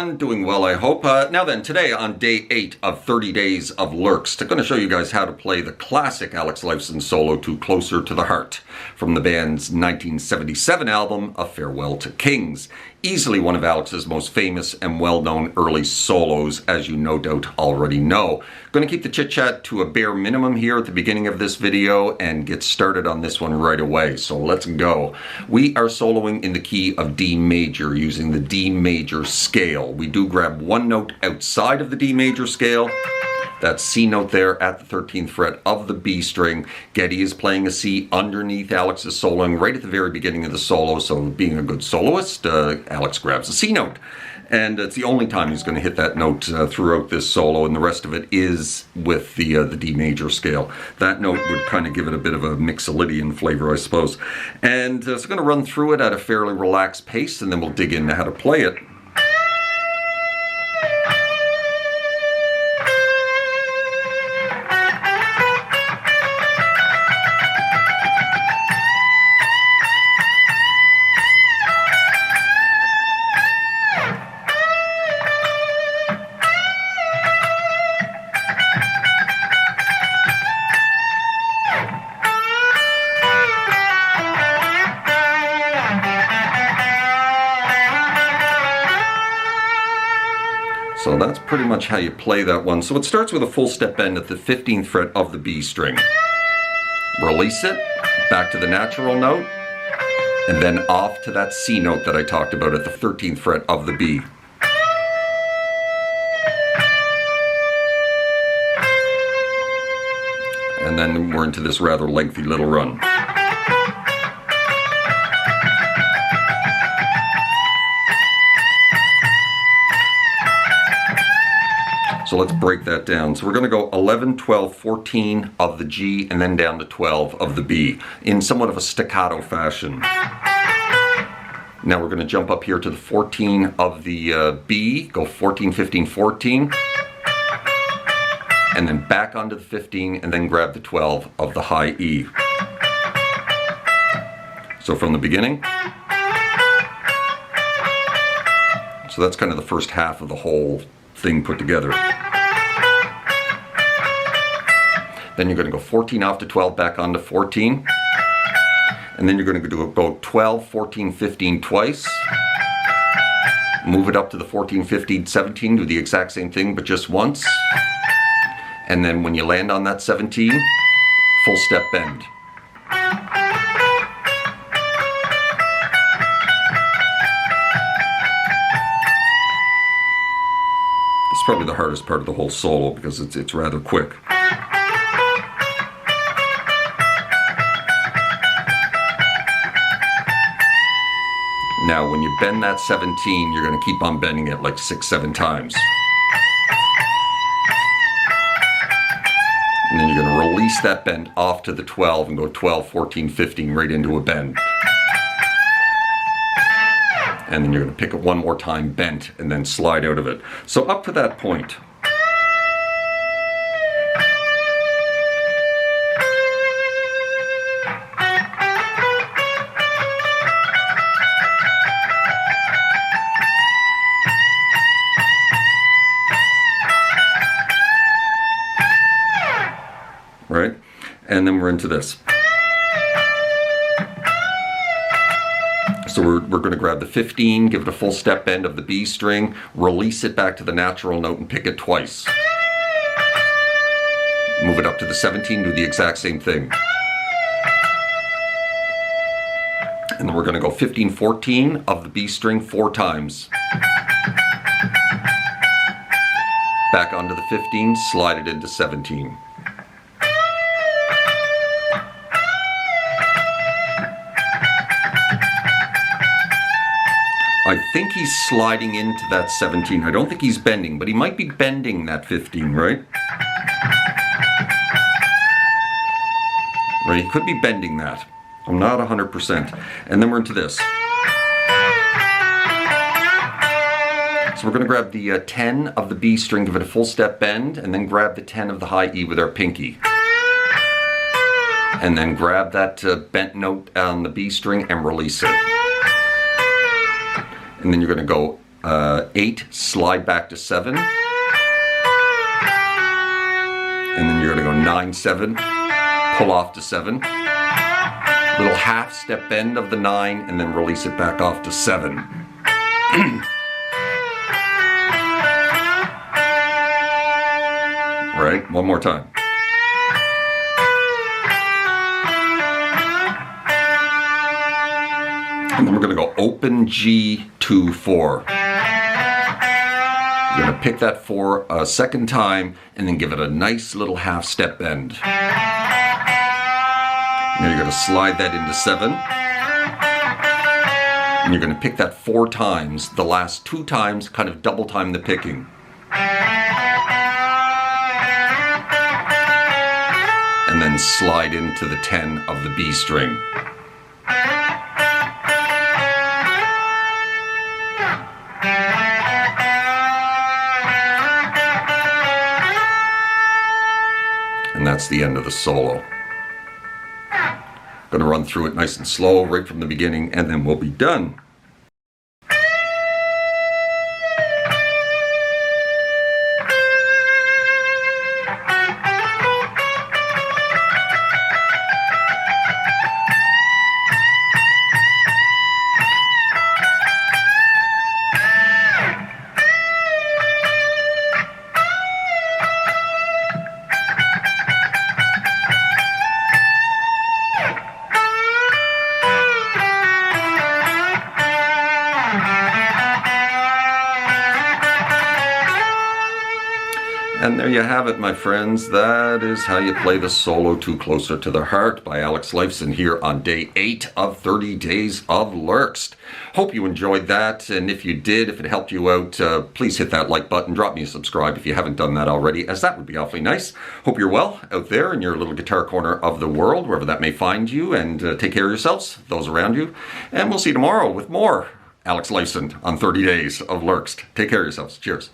everyone, doing well I hope. Now then, today on day 8 of 30 days of Lerxst, I'm going to show you guys how to play the classic Alex Lifeson solo to Closer to the Heart from the band's 1977 album, A Farewell to Kings. Easily one of Alex's most famous and well-known early solos, as you no doubt already know. Going to keep the chit-chat to a bare minimum here at the beginning of this video and get started on this one right away. So let's go. We are soloing in the key of D major using the D major scale. We do grab one note outside of the D major scale. That C note there at the 13th fret of the B string. Geddy is playing a C underneath Alex's soloing right at the very beginning of the solo, so being a good soloist, Alex grabs a C note. And it's the only time he's going to hit that note throughout this solo, and the rest of it is with the D major scale. That note would kind of give it a bit of a mixolydian flavor, I suppose. And so I'm going to run through it at a fairly relaxed pace, and then we'll dig into how to play it. So that's pretty much how you play that one. So it starts with a full step bend at the 15th fret of the B string. Release it, back to the natural note, and then off to that C note that I talked about at the 13th fret of the B. And then we're into this rather lengthy little run. So let's break that down. So we're going to go 11, 12, 14 of the G and then down to 12 of the B in somewhat of a staccato fashion. Now we're going to jump up here to the 14 of the B, go 14, 15, 14, and then back onto the 15 and then grab the 12 of the high E. So from the beginning. So that's kind of the first half of the whole thing put together. Then you're going to go 14 off to 12, back onto 14. And then you're going to go 12, 14, 15 twice. Move it up to the 14, 15, 17, do the exact same thing but just once. And then when you land on that 17, full step bend. It's probably the hardest part of the whole solo because it's rather quick. Now when you bend that 17, you're going to keep on bending it like 6-7 times. And then you're going to release that bend off to the 12 and go 12, 14, 15 right into a bend. And then you're going to pick it one more time, bent, and then slide out of it. So up to that point. Right? And then we're into this. So we're going to grab the 15, give it a full step bend of the B string, release it back to the natural note and pick it twice. Move it up to the 17, do the exact same thing. And then we're going to go 15, 14 of the B string 4 times. Back onto the 15, slide it into 17. I think he's sliding into that 17. I don't think he's bending, but he might be bending that 15, right? Right, he could be bending that. I'm not 100%. And then we're into this. So we're going to grab the 10 of the B string, give it a full step bend, and then grab the 10 of the high E with our pinky. And then grab that bent note on the B string and release it. And then you're going to go 8, slide back to 7. And then you're going to go 9, 7, pull off to 7. Little half step bend of the 9, and then release it back off to 7. Right, one more time. And then we're going to go open G, 2, 4. You're going to pick that 4 a second time and then give it a nice little half step bend. Now you're going to slide that into 7. And you're going to pick that 4 times. The last 2 times, kind of double time the picking. And then slide into the 10 of the B string. And that's the end of the solo. Going to run through it nice and slow right from the beginning, and then we'll be done. And there you have it, my friends. That is how you play the solo to Closer to the Heart by Alex Lifeson here on day 8 of 30 days of Lerxst. Hope you enjoyed that, and if you did, if it helped you out, please hit that like button, drop me a subscribe if you haven't done that already, as that would be awfully nice. Hope you're well out there in your little guitar corner of the world, wherever that may find you, and take care of yourselves, those around you, and we'll see you tomorrow with more Alex Lifeson on 30 days of Lerxst. Take care of yourselves. Cheers.